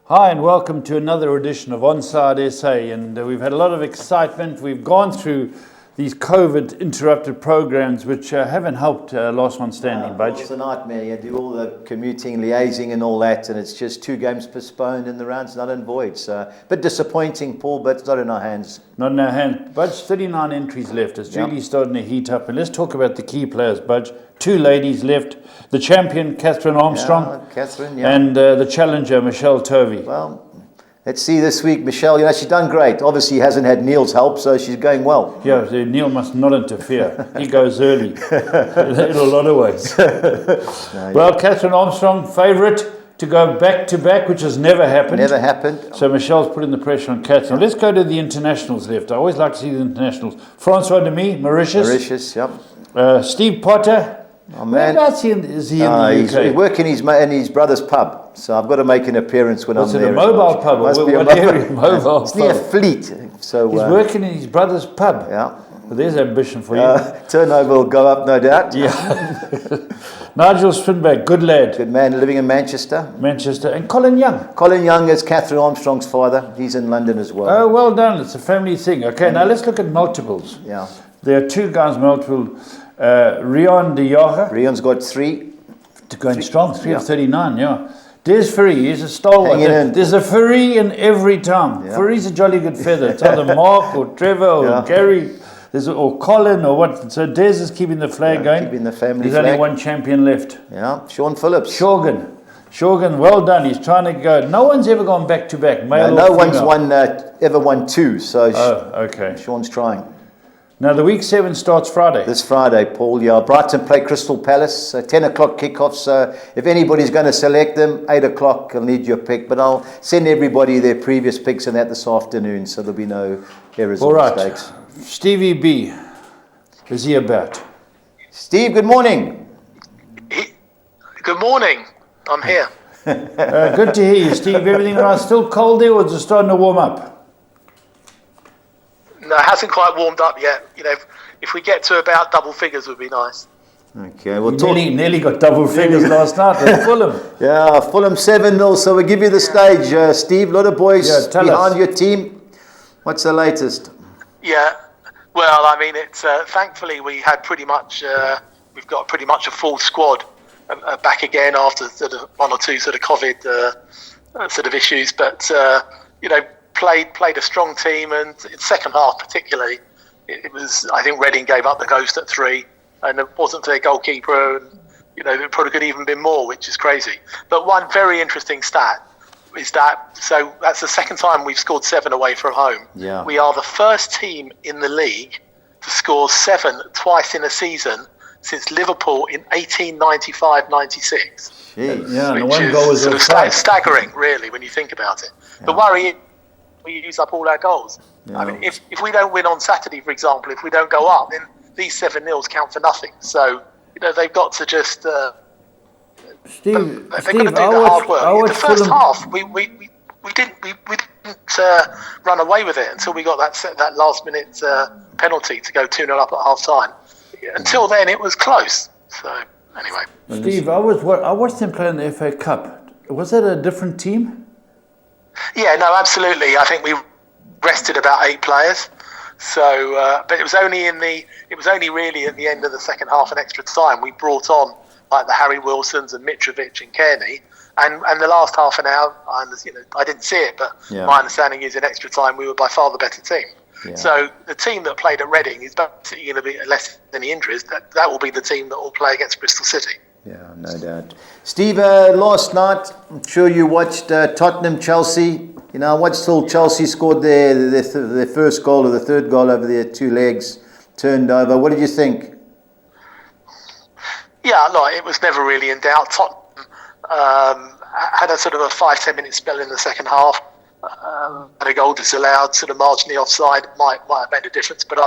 Hi and welcome to another edition of OnsideSA, and we've had a lot of excitement. We've gone through these COVID interrupted programs which haven't helped last one standing, Budge. It's a nightmare. You do all the commuting, liaising and all that, and it's just 2 games postponed and the round's not in void. So a bit disappointing, Paul, but it's not in our hands. Not in our hands. Budge, 39 entries left. It's really starting to heat up. And let's talk about the key players, Budge. 2 ladies left. The champion, Catherine Armstrong. And the challenger, Michelle Tovey. Well, let's see this week, Michelle. She's done great. Obviously, hasn't had Neil's help, so she's going well. Yeah, Neil must not interfere. He goes early in a lot of ways. Well, Catherine Armstrong, favourite to go back-to-back, which has never happened. Never happened. So Michelle's putting the pressure on Catherine. Let's go to the internationals left. I always like to see the internationals. Francois Demy, Mauritius. Yep. Steve Potter. Oh, man. Whereabouts is he in the UK? He's working in his brother's pub, so I've got to make an appearance when I'm there. Is it a mobile pub? Must be what area? Mobile It's near Fleet. So he's working in his brother's pub. Yeah. Well, there's ambition for you. Turnover will go up, no doubt. Yeah. Nigel Swinberg, good lad. Good man, living in Manchester. And Colin Young. Colin Young is Catherine Armstrong's father. He's in London as well. Oh, well done. It's a family thing. Okay, now let's look at multiples. Yeah. There are 2 guys multiple. Rion de Jager. Rion's got 3. Going strong, 3 of 39, yeah. Des Furry, he's a stalwart. There's a Furry in every town. Yeah. Furry's a jolly good feather. It's either Mark or Trevor or Gary, or Colin or what. So Des is keeping the flag going. Keeping the family There's flag. only one champion left. Yeah, Sean Phillips. Shogun, well done. He's trying to go. No one's ever gone back-to-back, male or no female. one's ever won 2, so okay. Sean's trying. Now, the week 7 starts Friday. This Friday, Paul. Yeah, Brighton play Crystal Palace. 10 o'clock kickoff. So if anybody's going to select them, 8 o'clock, I'll need your pick. But I'll send everybody their previous picks and that this afternoon, so there'll be no errors or mistakes. Stevie B, is he about? Steve, good morning. Good morning. I'm here. Good to hear you, Steve. Everything all right? Still cold there, or is it starting to warm up? No, it hasn't quite warmed up yet. If we get to about double figures, would be nice. Okay, well, nearly got double figures last night at Fulham. Yeah, Fulham 7-0. So we'll give you the stage, Steve. A lot of boys behind your team. What's the latest? Yeah, well, I mean, it's thankfully we had pretty much we've got pretty much a full squad back again after sort of 1 or 2 sort of COVID sort of issues, but played a strong team, and in the second half particularly, it was, I think Reading gave up the ghost at 3, and it wasn't their goalkeeper, and it probably could even been more, which is crazy. But one very interesting stat is so that's the second time we've scored 7 away from home. Yeah. We are the first team in the league to score 7 twice in a season since Liverpool in 1895-96. Yeah, which and one is goal was sort of staggering, really, when you think about it. Yeah. The worry is we use up all our goals. Yeah. I mean, if we don't win on Saturday, for example, if we don't go up, then these 7-0s count for nothing. So, they've got to just... Steve, they've got to do the hard work. In the first half, we didn't run away with it until we got that last-minute penalty to go 2-0 up at half-time. Until then, it was close. So, anyway. Steve, I watched them play in the FA Cup. Was that a different team? Yeah, no, absolutely. I think we rested about 8 players. So, but it was only really at the end of the second half and extra time we brought on like the Harry Wilsons and Mitrovic and Kearney, and the last half an hour, I didn't see it, but my understanding is in extra time we were by far the better team. Yeah. So the team that played at Reading is basically going to be, unless any injuries, that will be the team that will play against Bristol City. Yeah, no doubt. Steve, last night, I'm sure you watched Tottenham, Chelsea. I watched till Chelsea scored their first goal or the third goal over their 2 legs, turned over. What did you think? Yeah, it was never really in doubt. Tottenham had a sort of a 5-10 minute spell in the second half. Had a goal disallowed, sort of marginally offside, might have made a difference. But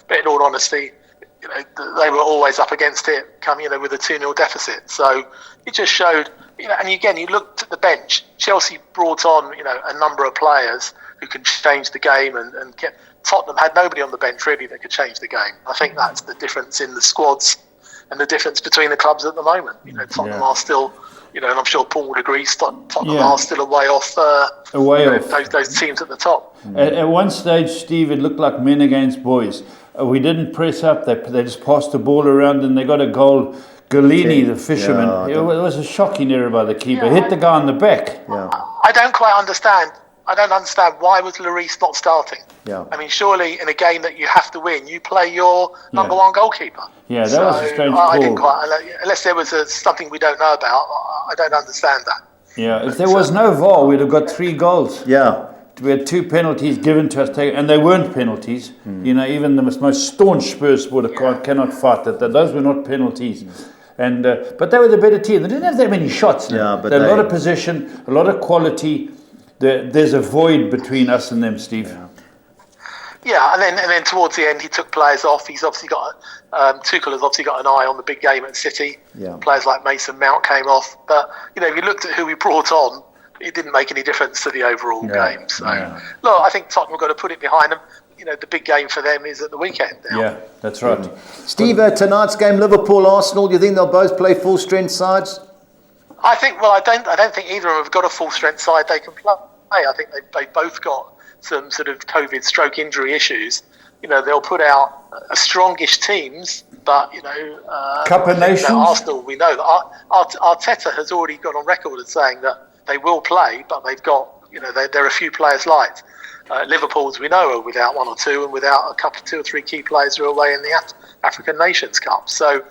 in all honesty, they were always up against it, coming with a 2-0 deficit. So it just showed, and again, you looked at the bench. Chelsea brought on, a number of players who can change the game, and Tottenham had nobody on the bench really that could change the game. I think that's the difference in the squads the difference between the clubs at the moment. Tottenham are still, and I'm sure Paul would agree, Tottenham are still a way off, those teams at the top. At one stage, Steve, it looked like men against boys. We didn't press up. They just passed the ball around and they got a goal. Galini, the fisherman, it was a shocking error by the keeper. Hit the guy on the back. I don't quite understand. I don't understand why was Lloris not starting. I mean, surely in a game that you have to win, you play your number one goalkeeper. Yeah, that was a strange call. I didn't quite, unless there was something we don't know about. I don't understand that. Yeah, if there was no VAR, we'd have got 3 goals. Yeah. We had 2 penalties given to us, and they weren't penalties. Even the most staunch Spurs supporter cannot fight that. Those were not penalties. And but they were the better team. They didn't have that many shots. Yeah, but they had a lot of possession, a lot of quality. There's a void between us and them, Steve. Yeah, and then towards the end, he took players off. He's obviously got Tuchel has obviously got an eye on the big game at City. Players like Mason Mount came off, but if you looked at who we brought on, it didn't make any difference to the overall game. So, look, I think Tottenham have got to put it behind them. The big game for them is at the weekend now. Yeah, that's right. Steve, tonight's game, Liverpool-Arsenal, do you think they'll both play full-strength sides? I think. Well, I don't think either of them have got a full-strength side they can play. I think they both got some sort of COVID stroke injury issues. They'll put out strongish teams, but Cup of Nations. Arsenal, we know that Arteta has already gone on record as saying that they will play, but they've got there are a few players light. Liverpool, as we know, are without 1 or 2 and without a couple, 2 or 3 key players who are away in the African Nations Cup. So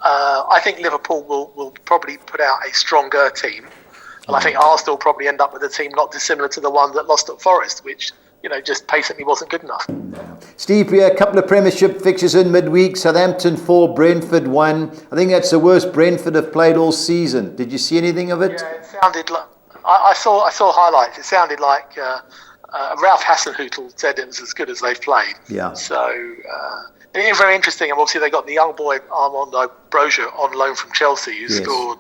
I think Liverpool will probably put out a stronger team. And I think Arsenal probably end up with a team not dissimilar to the one that lost at Forest, which, just basically wasn't good enough. Steve, a couple of Premiership fixtures in midweek. Southampton 4, Brentford 1. I think that's the worst Brentford have played all season. Did you see anything of it? Yeah, it sounded like... I saw highlights. It sounded like... Ralph Hasenhüttl said it was as good as they've played. Yeah. So it's very interesting. And obviously they got the young boy Armando Broja on loan from Chelsea, who scored.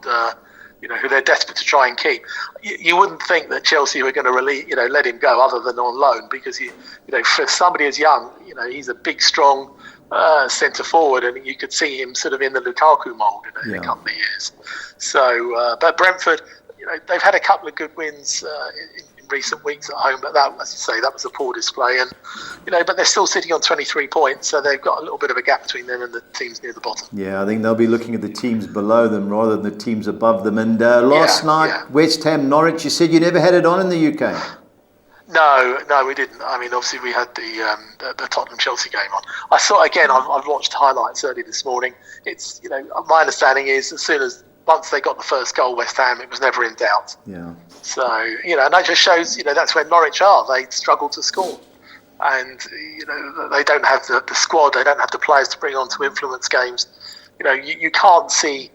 Who they're desperate to try and keep. You wouldn't think that Chelsea were going to let him go other than on loan, because for somebody as young, he's a big, strong centre forward, and you could see him sort of in the Lukaku mould in a couple of years. So, but Brentford, they've had a couple of good wins in recent weeks at home, but that, as you say, that was a poor display, and but they're still sitting on 23 points, so they've got a little bit of a gap between them and the teams near the bottom. Yeah, I think they'll be looking at the teams below them rather than the teams above them. And last night, West Ham Norwich, you said you never had it on in the UK. No, we didn't. I mean, obviously we had the Tottenham Chelsea game on. I saw again. I've watched highlights early this morning. It's my understanding is once they got the first goal, West Ham, it was never in doubt. Yeah. So, and that just shows, that's where Norwich are. They struggle to score. And, they don't have the squad, they don't have the players to bring on to influence games. You can't see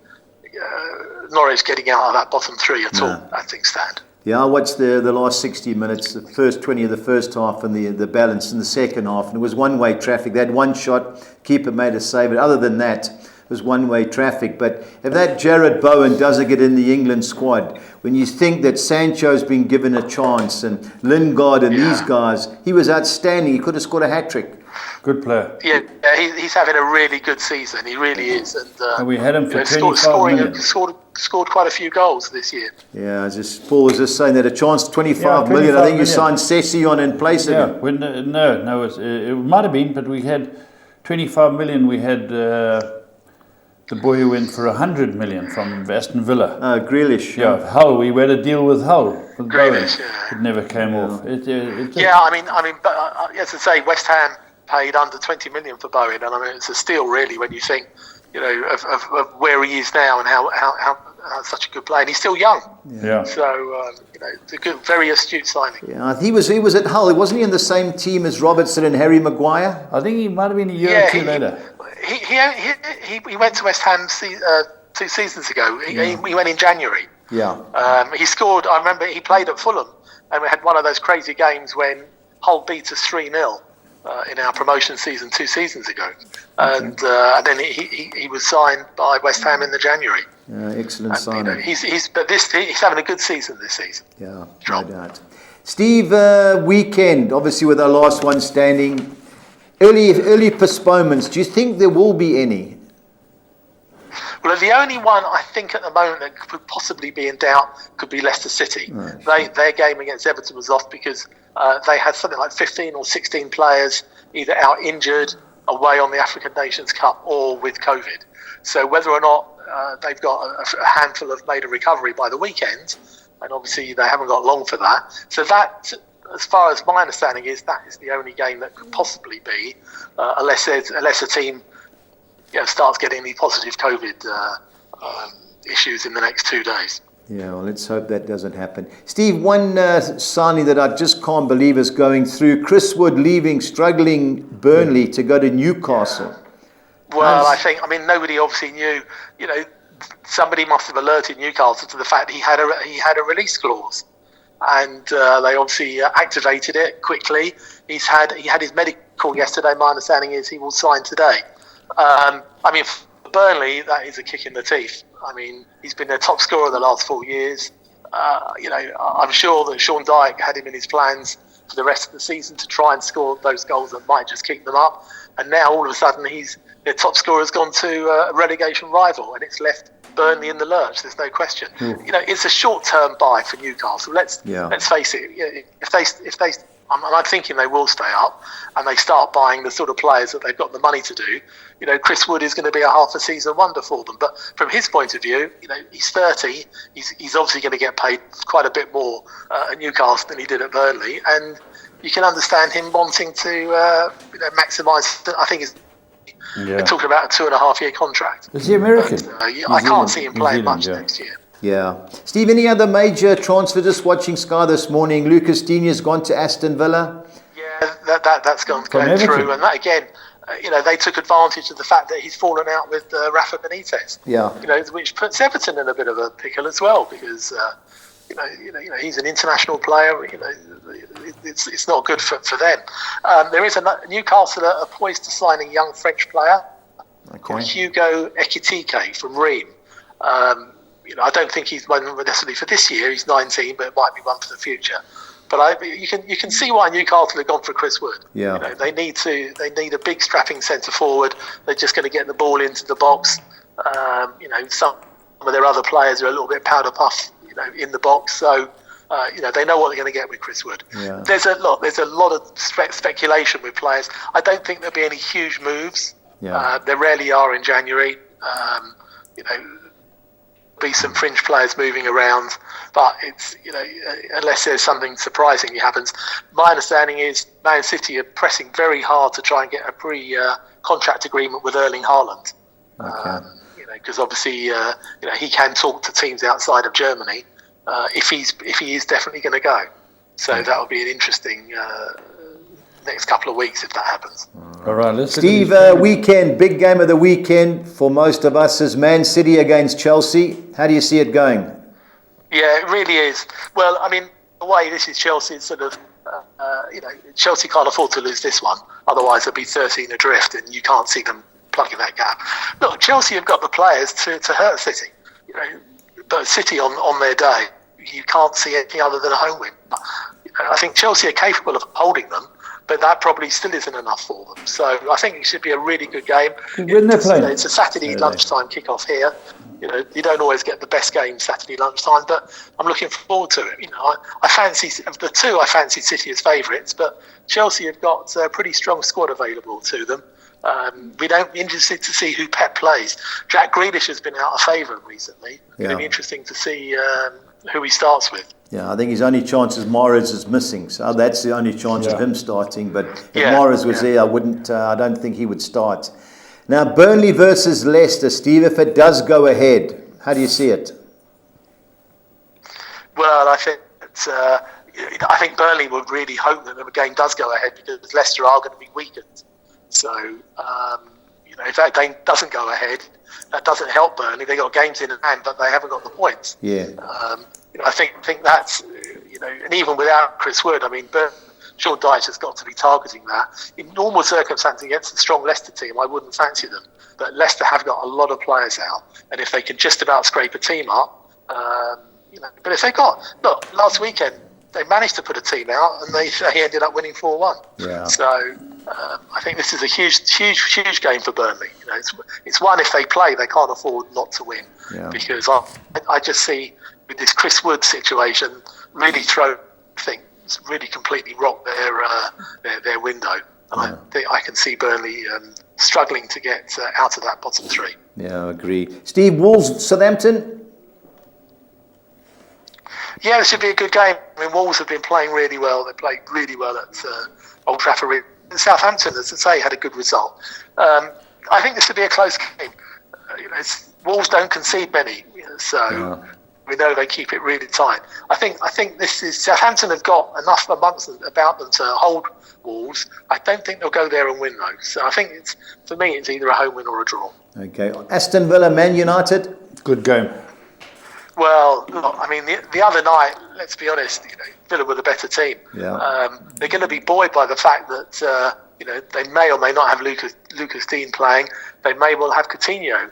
Norwich getting out of that bottom 3 at all, as things stand. Yeah, I watched the last 60 minutes, the first 20 of the first half and the balance in the second half. And it was one-way traffic. They had one shot, keeper made a save. But other than that, it was one-way traffic. But if that Jared Bowen doesn't get in the England squad, when you think that Sancho's been given a chance and Lingard and these guys, he was outstanding. He could have scored a hat-trick. Good player. Yeah, he's having a really good season. He really is. And we had him for 25 million. Scored quite a few goals this year. Yeah, Paul was just saying that a chance 25 million. I think you signed Sessi on in place of him. No, it might have been, but we had 25 million. We had... the boy who went for 100 million from Aston Villa. Grealish. Yeah, Hull. We had a deal with Hull. With Grealish, It never came off. But as I say, West Ham paid under 20 million for Bowen, and I mean it's a steal really when you think, of where he is now and how such a good player. And he's still young. Yeah. So it's a good, very astute signing. Yeah, he was at Hull. Wasn't he in the same team as Robertson and Harry Maguire? I think he might have been a year or two later. He went to West Ham 2 seasons ago. He went in January. Yeah. He scored. I remember he played at Fulham, and we had one of those crazy games when Hull beat us 3-0 in our promotion season 2 seasons ago, and then he was signed by West Ham in the January. Excellent signing. He's having a good season this season. Yeah, no doubt. Steve, weekend obviously with our last one standing. Early postponements. Do you think there will be any? Well, the only one I think at the moment that could possibly be in doubt could be Leicester City. Right. Their game against Everton was off because they had something like 15 or 16 players either out injured, away on the African Nations Cup, or with COVID. So whether or not they've got a handful have made a recovery by the weekend, and obviously they haven't got long for that. So that, as far as my understanding is, that is the only game that could possibly be, unless a team starts getting the positive COVID issues in the next 2 days. Yeah, well, let's hope that doesn't happen. Steve, one signing that I just can't believe is going through: Chris Wood leaving struggling Burnley to go to Newcastle. Well, I think, nobody obviously knew. Somebody must have alerted Newcastle to the fact he had a release clause, and they obviously activated it quickly. He had his medical yesterday. My understanding is he will sign today. For Burnley, that is a kick in the teeth. He's been their top scorer the last 4 years. I'm sure that Sean Dyche had him in his plans for the rest of the season to try and score those goals that might just keep them up. And now all of a sudden their top scorer has gone to a relegation rival, and it's left Burnley in the lurch. There's no question. It's a short-term buy for Newcastle. Let's face it. If they I'm thinking they will stay up, and they start buying the sort of players that they've got the money to do. Chris Wood is going to be a half a season wonder for them. But from his point of view, he's 30. He's obviously going to get paid quite a bit more at Newcastle than he did at Burnley, and you can understand him wanting to maximise. I think they're talking about a 2.5-year contract. Is he American? But, I can't see him playing much next year. Yeah. Steve, any other major transfer? Just watching Sky this morning, Lucas Digne's gone to Aston Villa. Yeah, that's gone through. And that, again, they took advantage of the fact that he's fallen out with Rafa Benitez. Yeah. Which puts Everton in a bit of a pickle as well, because he's an international player. It's not good for them. There is Newcastle are poised to sign a young French player called Hugo Ekitike from Reims. I don't think he's one necessarily for this year. He's 19, but it might be one for the future. But you can see why Newcastle have gone for Chris Wood. Yeah. They need a big strapping centre forward. They're just going to get the ball into the box. Some of their other players are a little bit powder puff, in the box. So they know what they're going to get with Chris Wood. Yeah. There's a lot of speculation with players. I don't think there'll be any huge moves. Yeah. There rarely are in January. Be some fringe players moving around, but it's unless there's something surprising happens. My understanding is Man City are pressing very hard to try and get a pre-contract agreement with Erling Haaland. Because obviously he can talk to teams outside of Germany if he is definitely going to go. So that will be an interesting next couple of weeks if that happens. All right, let's Steve, big game of the weekend for most of us is Man City against Chelsea. How do you see it going? Yeah, it really is. Well, the way this is Chelsea, it's sort of, Chelsea can't afford to lose this one. Otherwise, they'll be 13 adrift, and you can't see them plugging that gap. Look, Chelsea have got the players to hurt City. But City on their day, you can't see anything other than a home win. I think Chelsea are capable of holding them, but that probably still isn't enough for them. So I think it should be a really good game. It's a Saturday lunchtime kickoff here. You don't always get the best game Saturday lunchtime, but I'm looking forward to it. I fancy of the two. I fancy City as favourites, but Chelsea have got a pretty strong squad available to them. We're interested to see who Pep plays. Jack Grealish has been out of favour recently. It's going to be interesting to see who he starts with. Yeah, I think his only chance is Mahrez is missing, so that's the only chance of him starting. But if Mahrez was there, I don't think he would start. Now, Burnley versus Leicester, Steve. If it does go ahead, how do you see it? Well, I think Burnley would really hope that the game does go ahead, because Leicester are going to be weakened. So, if that game doesn't go ahead, that doesn't help Burnley. They got games in hand, but they haven't got the points. Yeah. I think that's and even without Chris Wood, Sean Dyche has got to be targeting that. In normal circumstances against a strong Leicester team, I wouldn't fancy them. But Leicester have got a lot of players out, and if they can just about scrape a team up, But if they last weekend they managed to put a team out, and they ended up winning 4-1. Yeah. So I think this is a huge game for Burnley. It's one if they play, they can't afford not to win, because I just see with this Chris Wood situation really really completely rock their window. And I think I can see Burnley struggling to get out of that bottom three. Yeah, I agree. Steve, Wolves, Southampton? Yeah, this should be a good game. I mean, Wolves have been playing really well. They played really well at Old Trafford. Southampton, as I say, had a good result. I think this would be a close game. Wolves don't concede many, so we know they keep it really tight. I think this is Southampton have got enough about them to hold Wolves. I don't think they'll go there and win though. So I think for me it's either a home win or a draw. Okay, Aston Villa, Man United. Good game. Well, look, I mean, the other night, let's be honest, Villa were the better team. Yeah. They're going to be buoyed by the fact that they may or may not have Lucas Dean playing. They may well have Coutinho,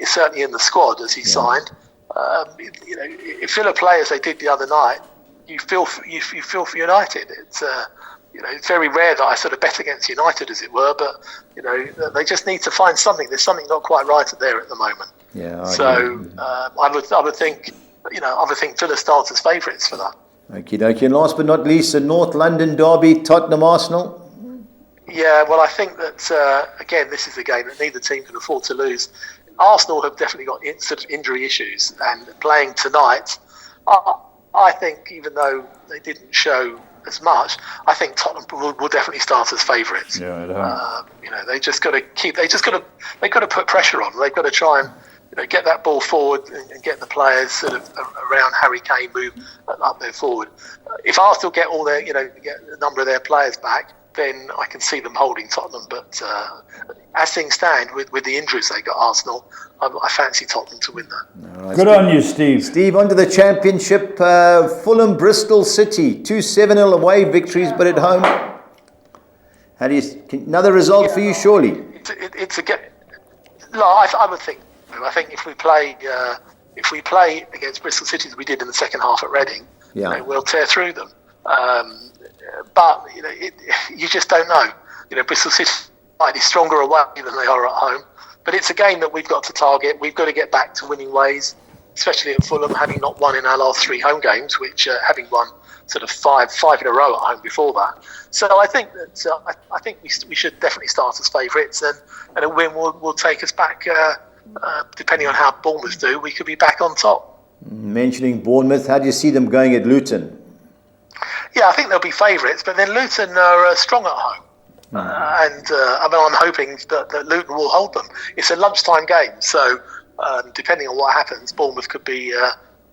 certainly in the squad as he signed. If Villa play as they did the other night, you feel for United. It's very rare that I sort of bet against United, as it were, but they just need to find something. There's something not quite right there at the moment. Yeah. I would think Villa starts as favourites for that. Okie dokie. And last but not least, the North London derby, Tottenham Arsenal. Yeah, well, I think that again, this is a game that neither team can afford to lose. Arsenal have definitely got sort of injury issues, and playing tonight, I think even though they didn't show as much, I think Tottenham will definitely start as favourites. Yeah, they just got to put pressure on. They've got to try and get that ball forward and get the players sort of around Harry Kane move up there forward. If Arsenal get all their get a number of their players back, then I can see them holding Tottenham. But as things stand, with the injuries they got, Arsenal, I fancy Tottenham to win that. Right, good on you, Steve. Steve, on to the Championship. Fulham, Bristol City, 2-7-0 away victories, but at home. How do you? Another result for you, surely? It's a game. No, I would think. I think if we play against Bristol City as we did in the second half at Reading, we'll tear through them. But you just don't know. Bristol City might be stronger away than they are at home. But it's a game that we've got to target. We've got to get back to winning ways, especially at Fulham, having not won in our last 3 home games, which having won sort of five in a row at home before that. So I think that I think we should definitely start as favourites, and a win will take us back. Depending on how Bournemouth do, we could be back on top. Mentioning Bournemouth, how do you see them going at Luton? Yeah, I think they'll be favourites, but then Luton are strong at home. I'm hoping that Luton will hold them. It's a lunchtime game, so depending on what happens, Bournemouth could be,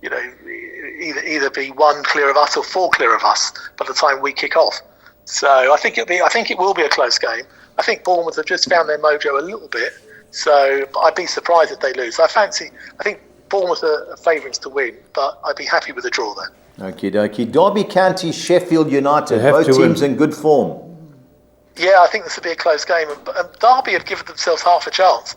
either be 1 clear of us or 4 clear of us by the time we kick off. So I think it will be a close game. I think Bournemouth have just found their mojo a little bit, so I'd be surprised if they lose. I think Bournemouth are favourites to win, but I'd be happy with a draw there. Okie dokie. Derby County, Sheffield United, both teams in good form. Yeah, I think this will be a close game. And Derby have given themselves half a chance.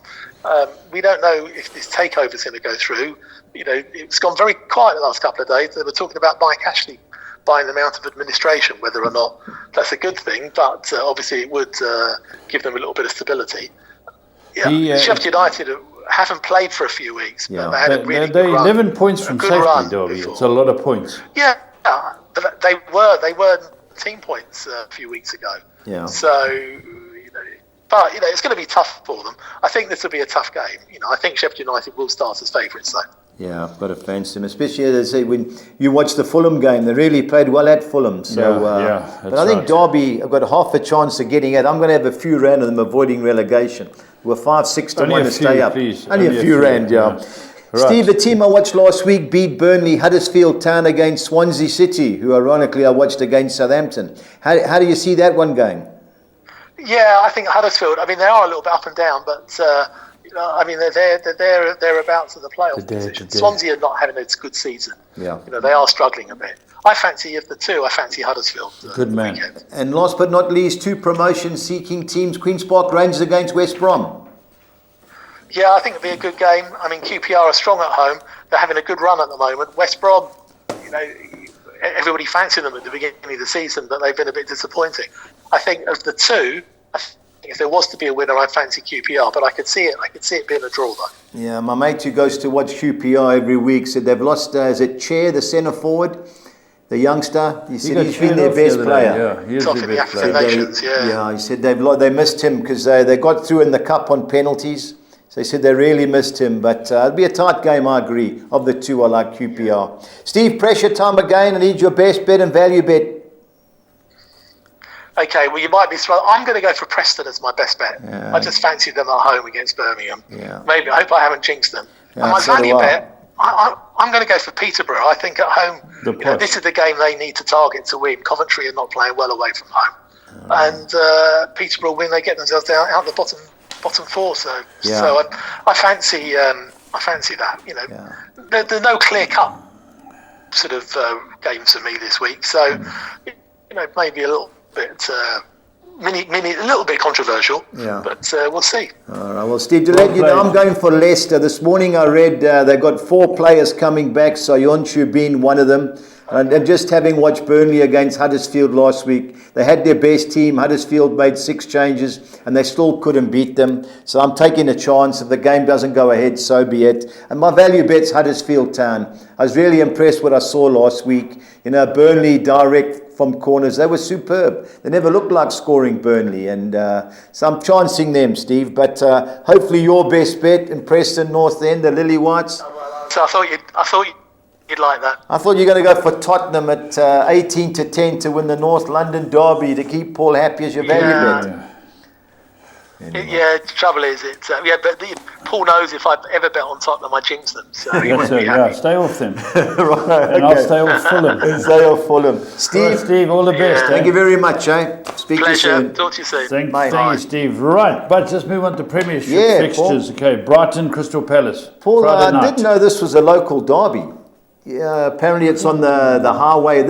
We don't know if this takeover is going to go through. It's gone very quiet the last couple of days. They were talking about Mike Ashley buying them out of administration, whether or not that's a good thing. But obviously it would give them a little bit of stability. Yeah, Sheffield United haven't played for a few weeks, but they had a really good run. 11 points from safety, Derby. It's a lot of points. Yeah, but they were team points a few weeks ago. Yeah. So, but it's going to be tough for them. I think this will be a tough game. I think Sheffield United will start as favourites, though. Yeah, I've got to fancy them, especially as I say when you watch the Fulham game. They really played well at Fulham. So, but I think Derby have got half a chance of getting it. I'm going to have a few rand of them avoiding relegation. We're 5-6 to 1 to stay up. Please. Only a few rand, yeah. Right. Steve, the team I watched last week beat Burnley, Huddersfield Town against Swansea City, who ironically I watched against Southampton. How do you see that one going? Yeah, I think Huddersfield, they are a little bit up and down, but they're thereabouts in the playoff position. Swansea are not having a good season. Yeah. They are struggling a bit. I fancy of the two, I fancy Huddersfield. Good man. Weekend. And last but not least, 2 promotion-seeking teams, Queen's Park Rangers against West Brom. Yeah, I think it'll be a good game. QPR are strong at home. They're having a good run at the moment. West Brom, everybody fancied them at the beginning of the season, but they've been a bit disappointing. I think of the two, if there was to be a winner, I fancy QPR, but I could see it being a draw though. Yeah, my mate who goes to watch QPR every week said they've lost, is it Chair, the centre forward, the youngster? He said he's been their best player. Yeah, he is Top the in the best African player. nations, Yeah, he said they missed him because they got through in the cup on penalties. So he said they really missed him, but it'll be a tight game, I agree. Of the two, I like QPR. Steve, pressure time again. I need your best bet and value bet. Okay, well, you might be surprised. I'm going to go for Preston as my best bet. Yeah. I just fancy them at home against Birmingham. Yeah. Maybe. I hope I haven't jinxed them. Yeah, and my so do value I. bet, I'm going to go for Peterborough. I think at home, this is the game they need to target to win. Coventry are not playing well away from home. And Peterborough win, they get themselves out the bottom four. So I fancy that. You know, there's no clear-cut sort of games for me this week. So, you know, maybe a little bit a little bit controversial, but we'll see. All right, well, Steve, to let you know, I'm going for Leicester. This morning I read they've got 4 players coming back, Soyuncu being one of them. And just having watched Burnley against Huddersfield last week, they had their best team. Huddersfield made 6 changes and they still couldn't beat them. So I'm taking a chance. If the game doesn't go ahead, so be it. And my value bet's Huddersfield Town. I was really impressed what I saw last week. You know, Burnley direct from corners. They were superb. They never looked like scoring, Burnley. And so I'm chancing them, Steve. But hopefully your best bet in Preston North End, the Lily Whites. So I thought you'd like that. I thought you were going to go for Tottenham at 18-10 to win the North London derby to keep Paul happy as your value bet. The trouble is, but Paul knows if I ever bet on Tottenham, I jinx them. So he wouldn't be happy. Stay off them. Right, and I'll stay off Fulham. Stay off Fulham. Steve, all the best. Thank you very much, Speak Pleasure. to you soon. Talk to you soon. Thank you, Steve. Right, but let's move on to Premiership fixtures. Paul. Okay, Brighton, Crystal Palace. Paul, Friday night. I didn't know this was a local derby. Yeah, apparently it's on the highway.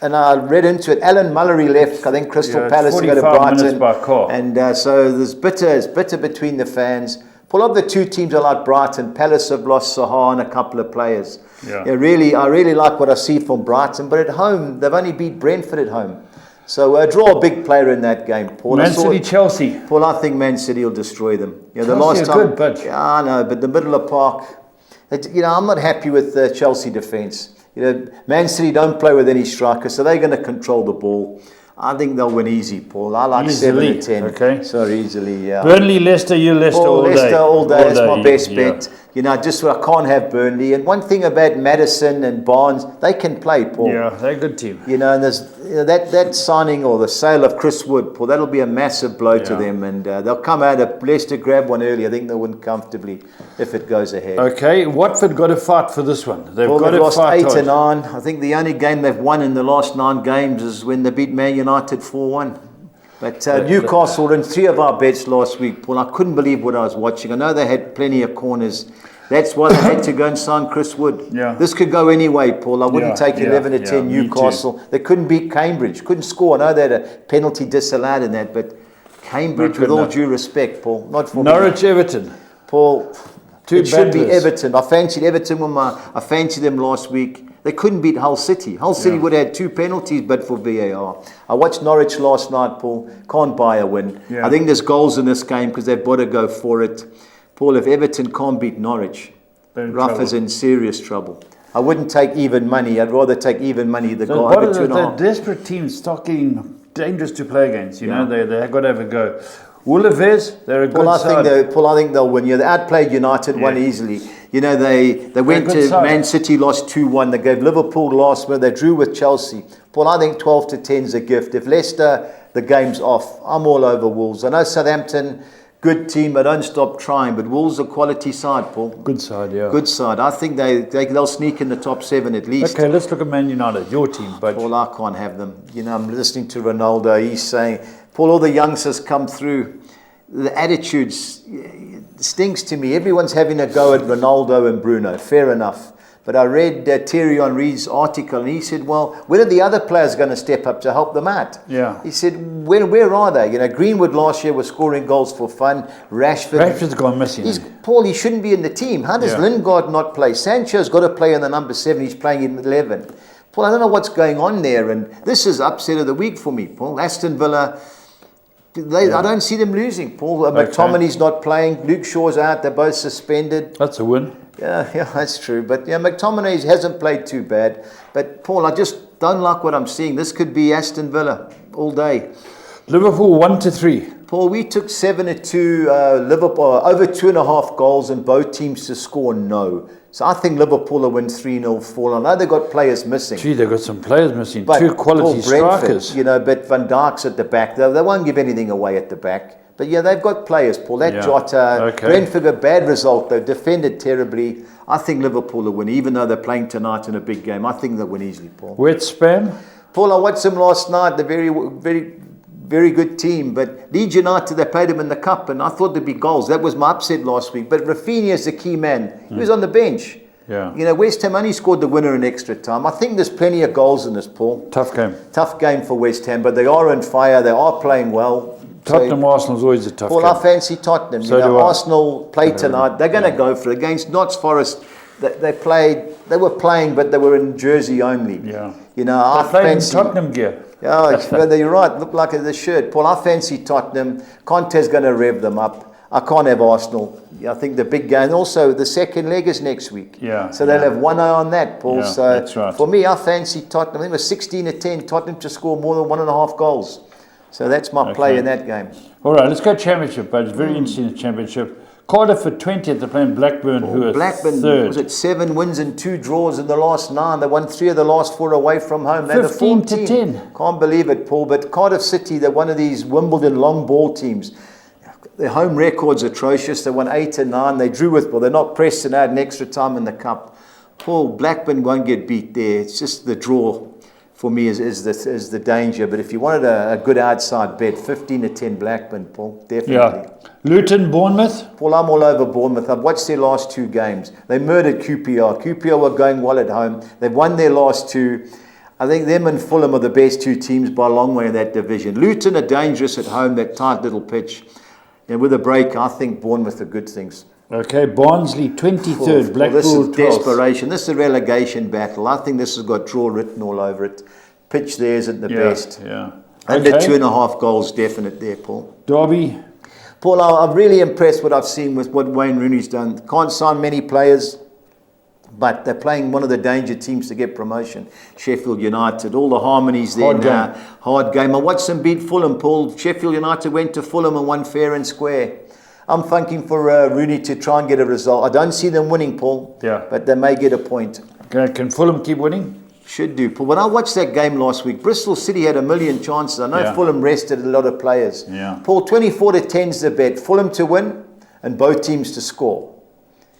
And I read into it. Alan Mullery left, I think, Crystal Palace to go to Brighton. By car. And so there's bitter between the fans. Paul, of the two teams, I like Brighton. Palace have lost Saha and a couple of players. I really like what I see from Brighton. But at home, they've only beat Brentford at home. So draw a big player in that game, Paul. Man City, Chelsea. Paul, I think Man City will destroy them. The last time, good, but I know, but the middle of the park. I'm not happy with the Chelsea defence. Man City don't play with any strikers, so they're going to control the ball. I think they'll win easy, Paul. I like easily. 7-10. Okay. Sorry, easily, yeah. Burnley, Leicester, Leicester all day. Leicester all day. That's my best bet. I can't have Burnley. And one thing about Maddison and Barnes, they can play, Paul. Yeah, they're a good team. And there's that signing or the sale of Chris Wood, Paul, that'll be a massive blow to them. And they'll come out of Leicester grab one early. I think they'll win comfortably if it goes ahead. Okay, Watford got to fight for this one. They've lost 8-9. I think the only game they've won in the last 9 games is when they beat Man United 4-1. But Newcastle were in 3 of our bets last week, Paul. I couldn't believe what I was watching. I know they had plenty of corners. That's why they had to go and sign Chris Wood. Yeah. This could go any way, Paul. I wouldn't take 11-10 Newcastle. They couldn't beat Cambridge. Couldn't score. I know they had a penalty disallowed in that, but Cambridge, with all due respect, Paul, not for Norwich, Everton. Paul, it should be Everton. I fancied Everton I fancied them last week. They couldn't beat Hull City. Hull City would have had 2 penalties, but for VAR. I watched Norwich last night, Paul. Can't buy a win. Yeah. I think there's goals in this game because they've got to go for it. Paul, if Everton can't beat Norwich, Rough is in serious trouble. I wouldn't take even money. I'd rather take even money. The guy over 2.5. They're desperate teams, stocking dangerous to play against. They've got to have a go. Wolves, they're a good side. I think they'll win. They outplayed United, won easily. They went to side. Man City, lost 2-1. They gave Liverpool last minute. They drew with Chelsea. Paul, I think 12-10 is a gift. If Leicester, the game's off. I'm all over Wolves. I know Southampton, good team, but don't stop trying. But Wolves are quality side, Paul. Good side, yeah. Good side. I think they'll sneak in the top 7 at least. Okay, let's look at Man United, your team. But Paul, I can't have them. I'm listening to Ronaldo. He's saying, Paul, all the youngsters come through. The attitudes stinks to me. Everyone's having a go at Ronaldo and Bruno. Fair enough. But I read Thierry Henry's article and he said, well, when are the other players going to step up to help them out? Yeah. He said, where are they? Greenwood last year was scoring goals for fun. Rashford's gone missing. Paul, he shouldn't be in the team. How does Lingard not play? Sancho's got to play in the number 7. He's playing in 11. Paul, I don't know what's going on there, and this is upset of the week for me, Paul. Aston Villa, I don't see them losing, Paul. McTominay's not playing, Luke Shaw's out, they're both suspended. That's a win. Yeah, that's true. But McTominay hasn't played too bad. But Paul, I just don't like what I'm seeing. This could be Aston Villa all day. Liverpool 1-3. Paul, we took 7-2 Liverpool, over 2.5 goals, and both teams to score no. So I think Liverpool will win 3-0 4. I know they've got players missing. Gee, they've got some players missing. But 2 quality strikers. But Van Dijk's at the back. They won't give anything away at the back. But yeah, they've got players, Paul. Jota, Brentford, a bad result though, defended terribly. I think Liverpool will win, even though they're playing tonight in a big game. I think they'll win easily, Paul. Wet spam? Paul, I watched them last night. They're very good team. But Leeds United, they played them in the cup, and I thought there'd be goals. That was my upset last week. But Rafinha is the key man. He was on the bench. Yeah. West Ham only scored the winner in extra time. I think there's plenty of goals in this, Paul. Tough game. Tough game for West Ham, but they are on fire. They are playing well. Tottenham Arsenal's always a tough game. Well, I fancy Tottenham. So Arsenal play tonight. They're going to go for it. Against Notts Forest, they were playing, but they were in jersey only. Yeah. I they played fancy in Tottenham gear. Yeah, you're right. Look like the shirt. Paul, I fancy Tottenham. Conte's going to rev them up. I can't have Arsenal. I think the big game. Also, the second leg is next week. Yeah. So they'll have one eye on that, Paul. Yeah, so that's right. For me, I fancy Tottenham. I think it was 16-10. Tottenham to score more than 1.5 goals. So that's my play in that game. All right, let's go Championship, but it's very interesting in the Championship. Cardiff at 20th, they're playing Blackburn, who are Blackburn, third. was it 7 wins and 2 draws in the last 9? They won 3 of the last 4 away from home. They're 15-10. Can't believe it, Paul. But Cardiff City, they're one of these Wimbledon long ball teams. Their home record's atrocious. They won 8 and 9. They drew with, they knocked Preston out in extra time in the cup. Paul, Blackburn won't get beat there. It's just the draw for me is the danger. But if you wanted a good outside bet, 15-10 Blackburn, Paul, definitely. Yeah. Luton, Bournemouth. Paul, I'm all over Bournemouth. I've watched their last 2 games. They murdered QPR. QPR were going well at home. They've won their last 2. I think them and Fulham are the best 2 teams by a long way in that division. Luton are dangerous at home, that tight little pitch. And with a break, I think Bournemouth are good things. Okay, Barnsley 23rd, Blackpool this is 12th. Desperation. This is a relegation battle. I think this has got draw written all over it. Pitch there isn't the best. Yeah. Under 2.5 goals, definite there, Paul. Derby. Paul, I'm really impressed what I've seen with what Wayne Rooney's done. Can't sign many players, but they're playing one of the danger teams to get promotion. Sheffield United, all the harmonies there now. Hard game. I watched them beat Fulham, Paul. Sheffield United went to Fulham and won fair and square. I'm thinking for Rooney to try and get a result. I don't see them winning, Paul. Yeah. But they may get a point. Okay, can Fulham keep winning? Should do, Paul. When I watched that game last week, Bristol City had a million chances. I know Fulham rested a lot of players. Yeah. Paul, 24-10's the bet. Fulham to win and both teams to score.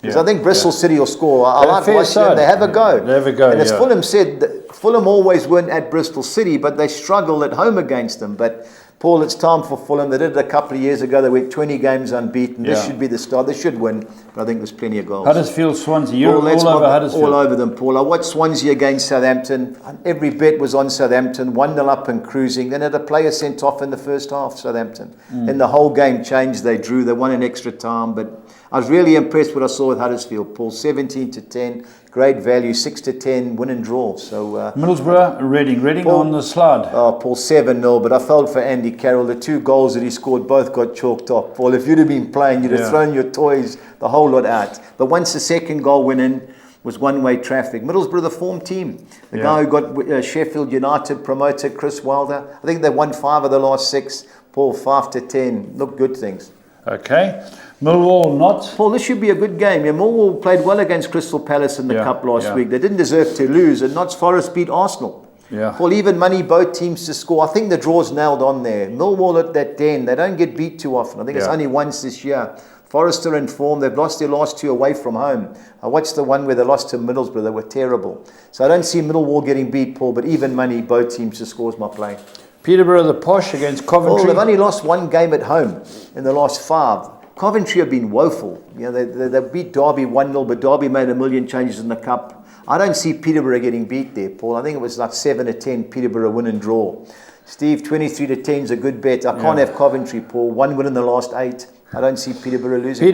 Because I think Bristol City will score. I like watching them. They have a go. They have a go, and as Fulham said, Fulham always win at Bristol City, but they struggle at home against them. But Paul, it's time for Fulham. They did it a couple of years ago. They went 20 games unbeaten. This should be the start. They should win, but I think there's plenty of goals. Huddersfield, Swansea. You're all over Huddersfield. All over them, Paul. I watched Swansea against Southampton. Every bet was on Southampton. 1-0 up and cruising. Then had a player sent off in the first half, Southampton. And the whole game changed. They drew. They won in extra time. But I was really impressed what I saw with Huddersfield, Paul. 17-10. Great value. 6-10 win and draw. So Middlesbrough, Reading Paul, on the slide. Oh, Paul, 7-0. But I felt for Andy Carroll. The 2 goals that he scored both got chalked off. Paul, if you'd have been playing, you'd have thrown your toys, the whole lot out. But once the second goal went in, was one-way traffic. Middlesbrough, the form team. The guy who got Sheffield United promoted, Chris Wilder. I think they won 5 of the last 6. Paul, 5-10. Look, good things. Okay. Millwall, Notts. Paul, this should be a good game. Yeah, Millwall played well against Crystal Palace in the Cup last week. They didn't deserve to lose, and Notts Forest beat Arsenal. Yeah. Paul, even money, both teams to score. I think the draw's nailed on there. Millwall at that den, they don't get beat too often. I think it's only once this year. Forest are in form. They've lost their last 2 away from home. I watched the one where they lost to Middlesbrough. They were terrible. So I don't see Millwall getting beat, Paul, but even money, both teams to score is my play. Peterborough, the Posh against Coventry. Well, they've only lost 1 game at home in the last 5. Coventry have been woeful. You know, they beat Derby 1-0, but Derby made a million changes in the Cup. I don't see Peterborough getting beat there, Paul. I think it was like 7-10, Peterborough win and draw. Steve, 23-10 is a good bet. I can't have Coventry, Paul. 1 win in the last 8. I don't see Peterborough losing.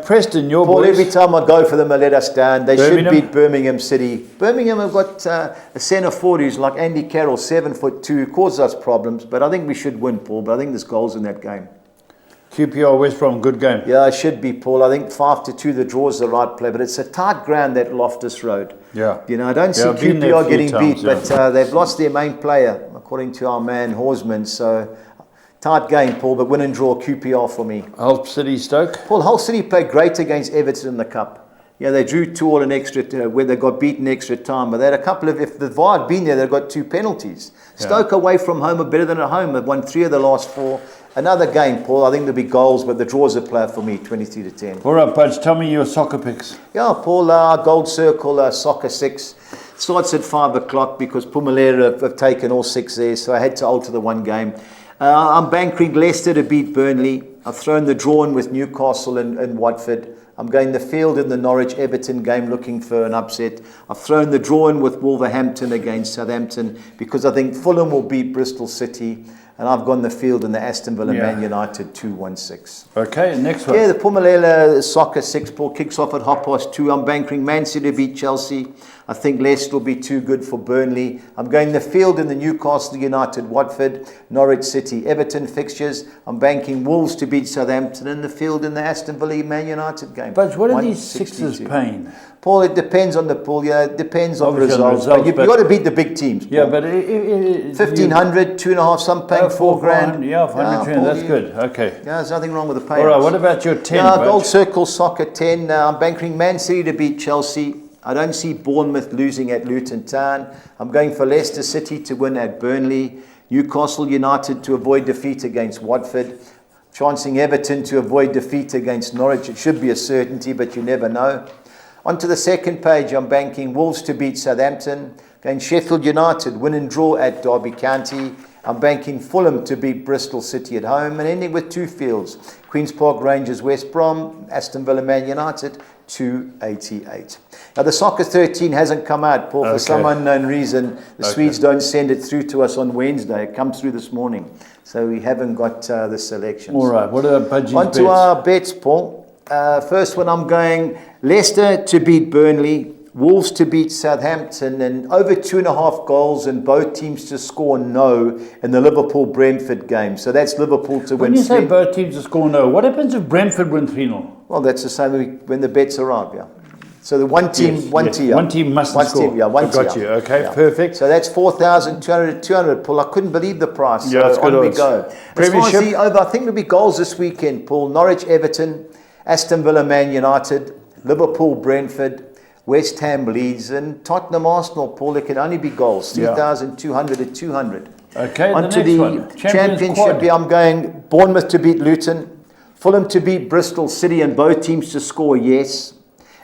Preston, your Paul, boys. every time I go for them, they let us down. They Birmingham? should beat Birmingham City. Birmingham have got a centre forward who's like Andy Carroll, 7'2", who causes us problems. But I think we should win, Paul. But I think there's goals in that game. QPR West Brom, good game. Yeah, it should be, Paul. I think 5-2, the draw is the right play. But it's a tight ground, that Loftus Road. Yeah. You know, I don't see I've been there a QPR few getting times, beat. But they've lost their main player, according to our man Horsman. So... tight game, Paul, but win and draw QPR for me. Hull City Stoke. Paul, Hull City played great against Everton in the Cup. Yeah, they drew 2-2 in extra, where they got beaten extra time. But they had a couple of, if the VAR had been there, they'd got 2 penalties. Stoke away from home are better than at home. They've won 3 of the last 4. Another game, Paul. I think there'll be goals, but the draw's a player for me, 23-10. All right, Budge, tell me your soccer picks. Yeah, Paul, Gold Circle Soccer 6. Starts at 5 o'clock because Pumalera have taken all 6 there, so I had to alter the one game. I'm banking Leicester to beat Burnley. I've thrown the draw in with Newcastle and Watford. I'm going the field in the Norwich-Everton game looking for an upset. I've thrown the draw in with Wolverhampton against Southampton because I think Fulham will beat Bristol City. And I've gone the field in the Aston Villa Man United 2-1-6. Okay, next one. Yeah, the Pumalera Soccer 6 ball kicks off at 2:30. I'm banking Man City to beat Chelsea. I think Leicester will be too good for Burnley. I'm going the field in the Newcastle United, Watford, Norwich City, Everton fixtures. I'm banking Wolves to beat Southampton and the field in the Aston Villa Man United game. But what are these sixes paying? Paul, it depends on the pool. Yeah, it depends on the results. But You've got to beat the big teams. Paul. Yeah, but 1,500, 2.5, some paying 4 grand. Yeah, 500. That's good. Okay. Yeah, there's nothing wrong with the payouts. All right, what about your 10? Yeah, Gold Circle Soccer 10. I'm banking Man City to beat Chelsea. I don't see Bournemouth losing at Luton Town. I'm going for Leicester City to win at Burnley. Newcastle United to avoid defeat against Watford. Chancing Everton to avoid defeat against Norwich. It should be a certainty, but you never know. On to the second page, I'm banking Wolves to beat Southampton. Going Sheffield United, win and draw at Derby County. I'm banking Fulham to beat Bristol City at home. And ending with 2 fields. Queen's Park Rangers, West Brom, Aston Villa Man United, 288. Now the Soccer 13 hasn't come out, Paul, for some unknown reason. The Swedes don't send it through to us on Wednesday. It comes through this morning. So we haven't got the selections. All right, what are Budgie's On bets? to our bets, Paul. First one, I'm going Leicester to beat Burnley, Wolves to beat Southampton, and over 2.5 goals and both teams to score no in the Liverpool-Brentford game. So that's Liverpool to win. When you say both teams to score no, what happens if Brentford win 3-0? Well, that's the same when the bets arrive, yeah. So the one team, one team. One team must score. Team, yeah, one got team. you. Okay, yeah. perfect. So that's 4,200 to 200, Paul. I couldn't believe the price. Yeah, so it's good on we odds. go. As far as the over, I think there'll be goals this weekend, Paul. Norwich, Everton, Aston Villa, Man United, Liverpool, Brentford, West Ham, Leeds, and Tottenham, Arsenal, Paul. There can only be goals. 3,200 to 200. Okay, on to the Championship. Yeah, I'm going Bournemouth to beat Luton, Fulham to beat Bristol City, and both teams to score yes.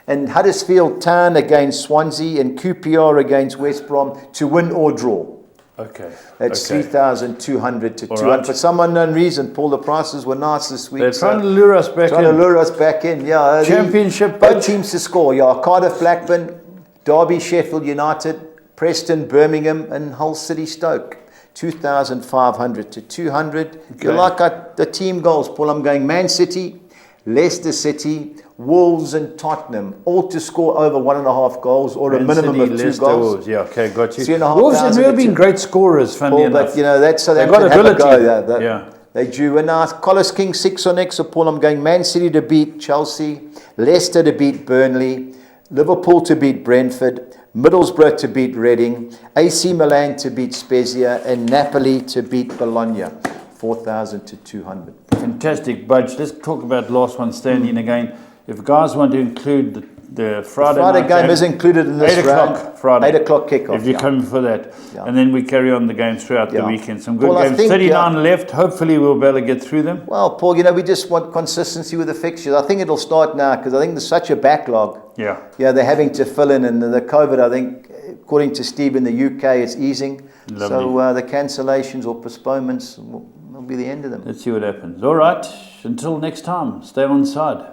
And Huddersfield Town against Swansea and QPR against West Brom to win or draw. Okay. That's 3,200 to 200. Right. For some unknown reason, Paul, the prices were nice this week. They're trying to lure us back in. Trying to lure us back in, yeah. Championship. Both teams to score, yeah. Cardiff, Blackburn, Derby, Sheffield United, Preston, Birmingham, and Hull City, Stoke. 2,500 to 200. Okay. You like the team goals, Paul? I'm going Man City, Leicester City, Wolves and Tottenham, all to score over 1.5 goals or a minimum of 2 goals. Yeah, okay, got you. 3,500. Wolves have never been great scorers, funny enough. But, you know, that's so they got ability. Yeah. They drew. And Collis King 6 on X. So, Paul, I'm going Man City to beat Chelsea, Leicester to beat Burnley, Liverpool to beat Brentford, Middlesbrough to beat Reading, AC Milan to beat Spezia, and Napoli to beat Bologna. 4,000 to 200. Fantastic, Budge. Let's talk about last one standing again. If guys want to include the Friday night game is included in this 8 o'clock Friday. 8 o'clock kickoff. If you come for that. Yeah. And then we carry on the games throughout the weekend. Some good games. 39 left. Hopefully we'll be able to get through them. Well, Paul, we just want consistency with the fixtures. I think it'll start now because I think there's such a backlog. Yeah. Yeah, they're having to fill in. And the COVID, I think, according to Steve in the UK, it's easing. Lovely. So the cancellations or postponements will be the end of them. Let's see what happens. All right. Until next time, stay on side.